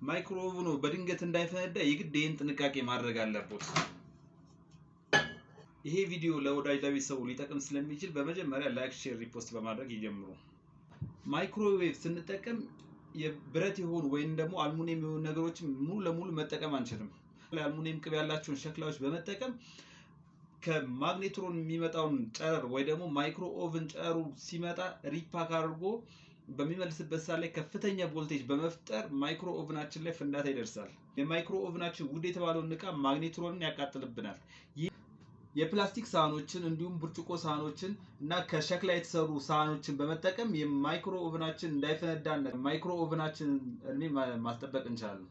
ማይክሮዌቭ በድንገት እንዳይፈነዳ የግድ ይሄን ጥንቃቄ ማድረግ አለበት። ይሄ ቪዲዮ ለወዳጅ ለቤተሰቡ ሊጠቅም ስለሚችል በመጀመሪያ ላይክ፣ ሼር፣ ሪፖስት በማድረግ ይጀምሩ። ማይክሮዌቭ ስንጠቀም የብረት የሆኑ ወይም ደግሞ አልሙኒየም የሆኑ ነገሮችን ሙሉ ለሙሉ መጠቀም አንችልም። አልሙኒየም ቅብ ያላቸውን ሸክላዎች በመጠቀም ከማግኔትሮን የሚመጣውን ጨረር ወይ ደግሞ ማይክሮ ኦቭን ጨረሩ ሲመጣ ሪፓክ አድርጎ በሚመልስበት ሰዓት ላይ ከፍተኛ ቮልቴጅ በመፍጠር ማይክሮ ኦቭናችን ላይ ፍንዳታ ይደርሳል። የማይክሮ ኦቭናችን ውድ የተባለውን እቃ ማግኔትሮንን ያቃጥልብናል። የፕላስቲክ ሳህኖችን እንዲሁም ብርጭቆ ሳህኖችን እና ከሸክላ የተሰሩ ሳህኖችን በመጠቀም የማይክሮ ኦቭናችን እንዳይፈነዳ ማይክሮ ኦቭናችን ማስጠበቅ እንችላለን።